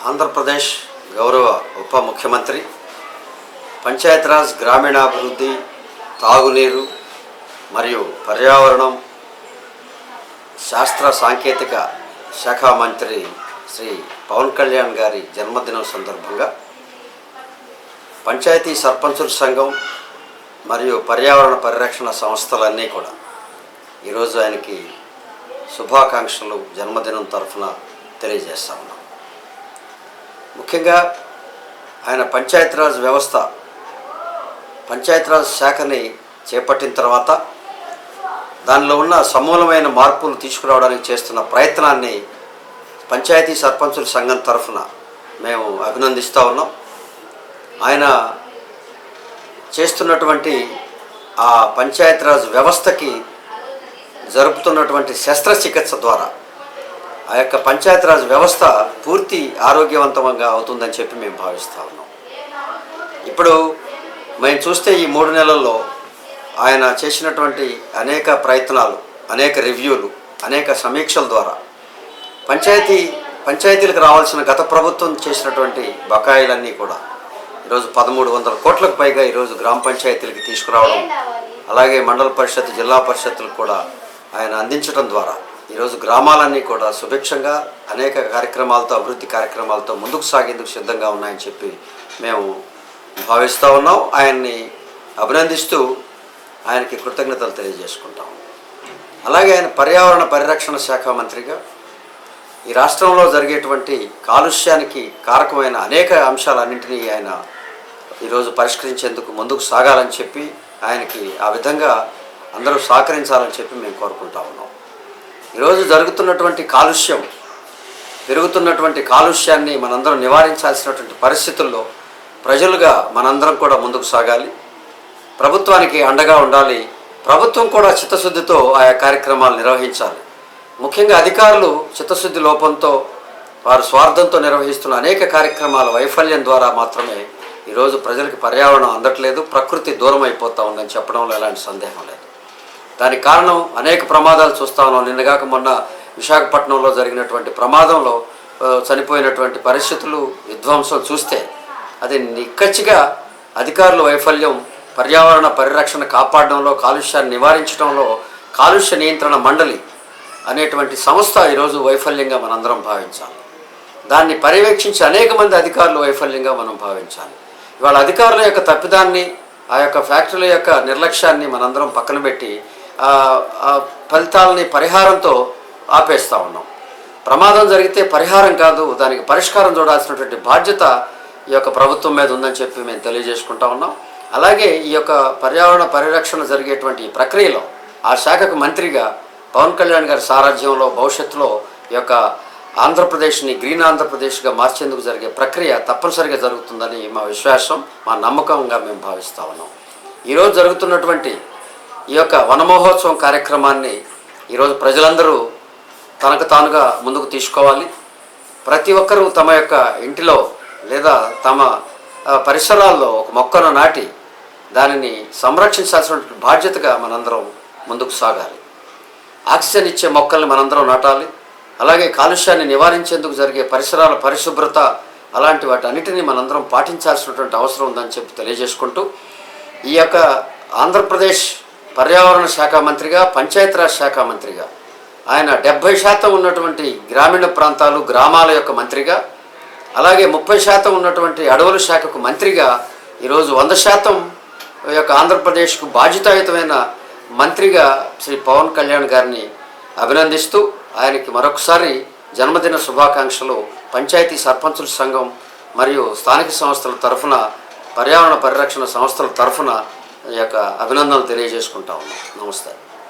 ఆంధ్రప్రదేశ్ గౌరవ ఉప ముఖ్యమంత్రి పంచాయతీరాజ్ గ్రామీణాభివృద్ధి, తాగునీరు మరియు పర్యావరణం, శాస్త్ర సాంకేతిక శాఖ మంత్రి శ్రీ పవన్ కళ్యాణ్ గారి జన్మదినం సందర్భంగా పంచాయతీ సర్పంచుల సంఘం మరియు పర్యావరణ పరిరక్షణ సంస్థలన్నీ కూడా ఈరోజు ఆయనకి శుభాకాంక్షలు జన్మదినం తరఫున తెలియజేస్తా ఉన్నాం. ముఖ్యంగా ఆయన పంచాయతీరాజ్ శాఖని చేపట్టిన తర్వాత దానిలో ఉన్న సమూలమైన మార్పులు తీసుకురావడానికి చేస్తున్న ప్రయత్నాన్ని పంచాయతీ సర్పంచుల సంఘం తరఫున మేము అభినందిస్తూ ఉన్నాం. ఆయన చేస్తున్నటువంటి ఆ పంచాయతీరాజ్ వ్యవస్థకి జరుపుతున్నటువంటి శస్త్రచికిత్స ద్వారా ఆ యొక్క పంచాయతీరాజ్ వ్యవస్థ పూర్తి ఆరోగ్యవంతంగా అవుతుందని చెప్పి మేము భావిస్తూ ఉన్నాం. ఇప్పుడు మేము చూస్తే ఈ 3 నెలల్లో ఆయన చేసినటువంటి అనేక ప్రయత్నాలు, అనేక రివ్యూలు, అనేక సమీక్షల ద్వారా పంచాయతీలకు రావాల్సిన గత ప్రభుత్వం చేసినటువంటి బకాయిలన్నీ కూడా ఈరోజు 1300 కోట్లకు పైగా ఈరోజు గ్రామ పంచాయతీలకి తీసుకురావడం, అలాగే మండల పరిషత్, జిల్లా పరిషత్తులకు కూడా ఆయన అందించడం ద్వారా ఈరోజు గ్రామాలన్నీ కూడా సుభిక్షంగా అనేక కార్యక్రమాలతో, అభివృద్ధి కార్యక్రమాలతో ముందుకు సాగేందుకు సిద్ధంగా ఉన్నాయని చెప్పి మేము భావిస్తూ ఉన్నాం. ఆయన్ని అభినందిస్తూ ఆయనకి కృతజ్ఞతలు తెలియజేసుకుంటాం. అలాగే ఆయన పర్యావరణ పరిరక్షణ శాఖ మంత్రిగా ఈ రాష్ట్రంలో జరిగేటువంటి కాలుష్యానికి కారకమైన అనేక అంశాలన్నింటినీ ఆయన ఈరోజు పరిష్కరించేందుకు ముందుకు సాగాలని చెప్పి ఆయనకి ఆ విధంగా అందరూ సహకరించాలని చెప్పి మేము కోరుకుంటా ఉన్నాం. ఈరోజు పెరుగుతున్నటువంటి కాలుష్యాన్ని మనందరం నివారించాల్సినటువంటి పరిస్థితుల్లో ప్రజలుగా మనందరం కూడా ముందుకు సాగాలి. ప్రభుత్వానికి అండగా ఉండాలి. ప్రభుత్వం కూడా చిత్తశుద్ధితో ఆయా కార్యక్రమాలు నిర్వహించాలి. ముఖ్యంగా అధికారులు చిత్తశుద్ధి లోపంతో, వారు స్వార్థంతో నిర్వహిస్తున్న అనేక కార్యక్రమాల వైఫల్యం ద్వారా మాత్రమే ఈరోజు ప్రజలకు పర్యావరణం అందట్లేదు, ప్రకృతి దూరం అయిపోతూ ఉందని చెప్పడంలో ఎలాంటి సందేహం లేదు. దానికి కారణం అనేక ప్రమాదాలు చూస్తూ ఉన్నాం. నిన్నగాక మొన్న విశాఖపట్నంలో జరిగినటువంటి ప్రమాదంలో చనిపోయినటువంటి పరిస్థితులు, విధ్వంసం చూస్తే అది నిక్కచ్చిగా అధికారుల వైఫల్యం, పర్యావరణ పరిరక్షణ కాపాడడంలో, కాలుష్యాన్ని నివారించడంలో కాలుష్య నియంత్రణ మండలి అనేటువంటి సంస్థ ఈరోజు వైఫల్యంగా మనందరం భావించాలి. దాన్ని పర్యవేక్షించి అనేక మంది అధికారులు వైఫల్యంగా మనం భావించాలి. ఇవాళ అధికారుల యొక్క తప్పిదాన్ని, ఆ యొక్క ఫ్యాక్టరీల యొక్క నిర్లక్ష్యాన్ని మనందరం పక్కన పెట్టి ఫలితాలని పరిహారంతో ఆపేస్తూ ఉన్నాం. ప్రమాదం జరిగితే పరిహారం కాదు, దానికి పరిష్కారం చూడాల్సినటువంటి బాధ్యత ఈ యొక్క ప్రభుత్వం మీద ఉందని చెప్పి మేము తెలియజేసుకుంటా ఉన్నాం. అలాగే ఈ యొక్క పర్యావరణ పరిరక్షణ జరిగేటువంటి ఈ ప్రక్రియలో ఆ శాఖకు మంత్రిగా పవన్ కళ్యాణ్ గారి సారథ్యంలో భవిష్యత్తులో ఈ యొక్క ఆంధ్రప్రదేశ్ని గ్రీన్ ఆంధ్రప్రదేశ్గా మార్చేందుకు జరిగే ప్రక్రియ తప్పనిసరిగా జరుగుతుందని మా విశ్వాసం, మా నమ్మకంగా మేము భావిస్తూ ఉన్నాం. ఈరోజు జరుగుతున్నటువంటి ఈ యొక్క వనమహోత్సవం కార్యక్రమాన్ని ఈరోజు ప్రజలందరూ తనకు తానుగా ముందుకు తీసుకోవాలి. ప్రతి ఒక్కరూ తమ యొక్క ఇంటిలో లేదా తమ పరిసరాల్లో ఒక మొక్కను నాటి దానిని సంరక్షించాల్సినటువంటి బాధ్యతగా మనందరం ముందుకు సాగాలి. ఆక్సిజన్ ఇచ్చే మొక్కల్ని మనందరం నాటాలి. అలాగే కాలుష్యాన్ని నివారించేందుకు జరిగే పరిసరాల పరిశుభ్రత, అలాంటి వాటన్నిటినీ మనందరం పాటించాల్సినటువంటి అవసరం ఉందని చెప్పి తెలియజేసుకుంటూ, ఈ యొక్క ఆంధ్రప్రదేశ్ పర్యావరణ శాఖ మంత్రిగా, పంచాయతీరాజ్ శాఖ మంత్రిగా ఆయన 70% ఉన్నటువంటి గ్రామీణ ప్రాంతాలు, గ్రామాల యొక్క మంత్రిగా, అలాగే 30% ఉన్నటువంటి అడవుల శాఖకు మంత్రిగా ఈరోజు 100% యొక్క ఆంధ్రప్రదేశ్కు బాధ్యతాయుతమైన మంత్రిగా శ్రీ పవన్ కళ్యాణ్ గారిని అభినందిస్తూ ఆయనకి మరొకసారి జన్మదిన శుభాకాంక్షలు పంచాయతీ సర్పంచుల సంఘం మరియు స్థానిక సంస్థల తరఫున, పర్యావరణ పరిరక్షణ సంస్థల తరఫున ఈ యొక్క అభినందనలు తెలియజేసుకుంటా ఉన్నాం. నమస్తే.